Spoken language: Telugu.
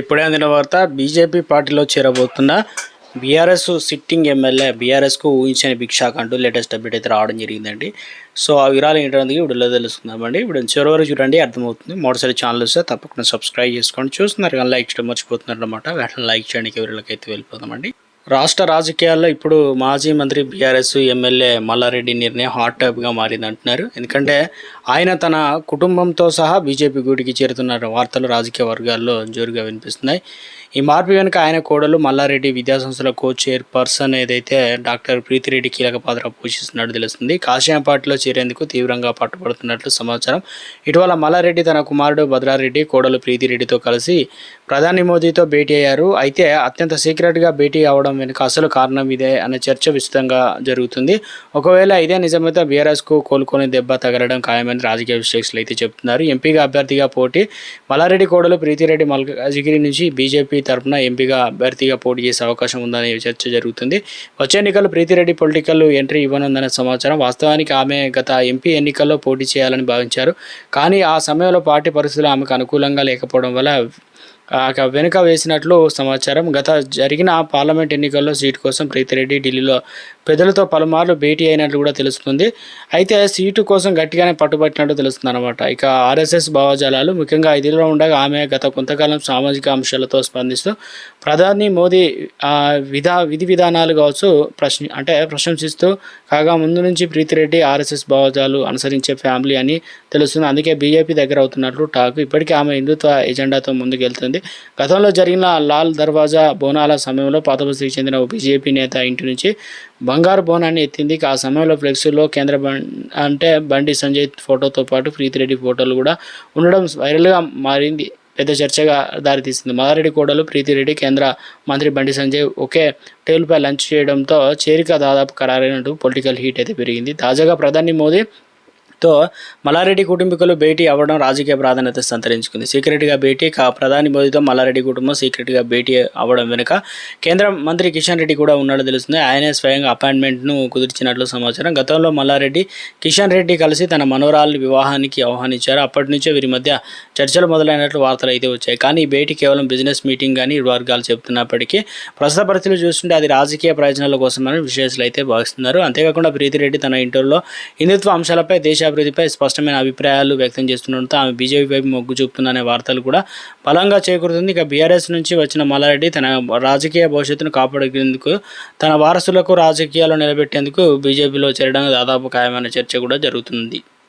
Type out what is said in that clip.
ఇప్పుడే అందిన వార్త బీజేపీ పార్టీలో చేరబోతున్న బీఆర్ఎస్ సిట్టింగ్ ఎమ్మెల్యే బీఆర్ఎస్కు ఊహించని భిక్షాక్ అంటూ లేటెస్ట్ అప్డేట్ అయితే రావడం జరిగిందండి. సో ఆ వివరాలు ఏంటనేది వీడియోలో తెలుసుకుందామండి. వీడియో చివరి వరకు చూడండి, అర్థమవుతుంది. మొదటిసారి ఛానల్ వస్తే తప్పకుండా సబ్స్క్రైబ్ చేసుకోండి. చూస్తున్నారు కానీ లైక్ చేయడం మర్చిపోతున్నారు అనమాట. వెంటనే లైక్ చేయడానికి వివరాలకైతే వెళ్ళిపోదామండి. రాష్ట్ర రాజకీయాల్లో ఇప్పుడు మాజీ మంత్రి బీఆర్ఎస్ ఎమ్మెల్యే మల్లారెడ్డి నిర్ణయం హాట్ టాపిక్గా మారింది అంటున్నారు. ఎందుకంటే ఆయన తన కుటుంబంతో సహా బీజేపీ గూటికి చేరుతున్న వార్తలు రాజకీయ వర్గాల్లో జోరుగా వినిపిస్తున్నాయి. ఈ మార్పు వెనుక ఆయన కోడలు మల్లారెడ్డి విద్యాసంస్థల కోచ్ చైర్పర్సన్ ఏదైతే డాక్టర్ ప్రీతిరెడ్డి కీలక పాత్ర పోషిస్తున్నట్టు తెలుస్తుంది. కాషాయం పార్టీలో చేరేందుకు తీవ్రంగా పట్టుబడుతున్నట్లు సమాచారం. ఇటీవల మల్లారెడ్డి తన కుమారుడు భద్రారెడ్డి, కోడలు ప్రీతిరెడ్డితో కలిసి ప్రధాని మోదీతో భేటీ అయ్యారు. అయితే అత్యంత సీక్రెట్గా భేటీ అవడం వెనుక అసలు కారణం ఇదే అనే చర్చ విస్తృతంగా జరుగుతుంది. ఒకవేళ ఇదే నిజమైతే బీఆర్ఎస్కు కోలుకొని దెబ్బ తగలడం ఖాయమని రాజకీయ విశ్లేషకులు అయితే చెబుతున్నారు. ఎంపీగా అభ్యర్థిగా పోటీ మల్లారెడ్డి కోడలు ప్రీతిరెడ్డి మల్కాజిగిరి నుంచి బీజేపీ తరఫున ఎంపీగా అభ్యర్థిగా పోటీ చేసే అవకాశం ఉందనే చర్చ జరుగుతుంది. వచ్చే ఎన్నికల్లో ప్రీతిరెడ్డి పొలిటికల్ ఎంట్రీ ఇవ్వనుందనే సమాచారం. వాస్తవానికి ఆమె గత ఎంపీ ఎన్నికల్లో పోటీ చేయాలని భావించారు. కానీ ఆ సమయంలో పార్టీ పరిస్థితులు ఆమెకు అనుకూలంగా లేకపోవడం వల్ల వెనుక వేసినట్లు సమాచారం. గత జరిగిన పార్లమెంట్ ఎన్నికల్లో సీటు కోసం ప్రీతిరెడ్డి ఢిల్లీలో పెద్దలతో పలుమార్లు భేటీ అయినట్లు కూడా తెలుస్తుంది. అయితే సీటు కోసం గట్టిగానే పట్టుబట్టినట్టు తెలుస్తుంది అనమాట. ఇక ఆర్ఎస్ఎస్ భావజాలాలు ముఖ్యంగా ఇదిలో ఉండగా ఆమె గత కొంతకాలం సామాజిక అంశాలతో స్పందిస్తూ ప్రధాని మోదీ విధి విధానాలు కావచ్చు ప్రశంసిస్తూ కాగా ముందు నుంచి ప్రీతిరెడ్డి ఆర్ఎస్ఎస్ భావజాలు అనుసరించే ఫ్యామిలీ అని తెలుస్తుంది. అందుకే బీజేపీ దగ్గర అవుతున్నట్లు టాక్. ఇప్పటికీ ఆమె హిందుత్వ ఎజెండాతో ముందుకెళ్తుంది. గతంలో జరిగిన లాల్ దర్వాజా బోనాల సమయంలో పాతబస్తీకి చెందిన ఓ బీజేపీ నేత ఇంటి నుంచి బంగారు బోనాన్ని ఎత్తింది. ఆ సమయంలో ఫ్లెక్సీలో కేంద్ర బండి సంజయ్ ఫోటోతో పాటు ప్రీతిరెడ్డి ఫోటోలు కూడా ఉండడం వైరల్గా మారింది. పెద్ద చర్చగా దారితీసింది. మల్లారెడ్డి కోడలు ప్రీతిరెడ్డి కేంద్ర మంత్రి బండి సంజయ్ ఒకే టేబుల్పై లంచ్ చేయడంతో చేరిక దాదాపు ఖరారైనట్టు పొలిటికల్ హీట్ అయితే పెరిగింది. తాజాగా ప్రధాని మోదీతో మల్లారెడ్డి కుటుంబీకులు భేటీ అవ్వడం రాజకీయ ప్రాధాన్యత సంతరించుకుంది. సీక్రెట్గా భేటీ ప్రధాని మోదీతో మల్లారెడ్డి కుటుంబం సీక్రెట్గా భేటీ అవ్వడం వెనుక కేంద్ర మంత్రి కిషన్ రెడ్డి కూడా ఉన్నట్టు తెలుస్తుంది. ఆయనే స్వయంగా అపాయింట్మెంట్ను కుదిర్చినట్లు సమాచారం. గతంలో మల్లారెడ్డి కిషన్ రెడ్డి కలిసి తన మనోరాలి వివాహానికి ఆహ్వానించారు. అప్పటి నుంచే వీరి మధ్య చర్చలు మొదలైనట్లు వార్తలు అయితే వచ్చాయి. కానీ ఈ భేటీ కేవలం బిజినెస్ మీటింగ్ అని వర్గాలు చెబుతున్నప్పటికీ ప్రస్తుత పరిస్థితులు చూస్తుంటే అది రాజకీయ ప్రయోజనాల కోసమని విశ్లేషకులు అయితే భావిస్తున్నారు. అంతేకాకుండా ప్రీతిరెడ్డి తన ఇంటర్లో హిందుత్వ అంశాలపై దేశాభివృద్ధిపై స్పష్టమైన అభిప్రాయాలు వ్యక్తం చేస్తుండడంతో ఆమె బీజేపీ వైపు మొగ్గు చూపుతుందనే వార్తలు కూడా బలంగా చేకూరుతుంది. ఇక బీఆర్ఎస్ నుంచి వచ్చిన మల్లారెడ్డి తన రాజకీయ భవిష్యత్తును కాపాడేందుకు తన వారసులకు రాజకీయాల్లో నిలబెట్టేందుకు బీజేపీలో చేరడానికి దాదాపు ఖాయమైన చర్చ కూడా జరుగుతుంది.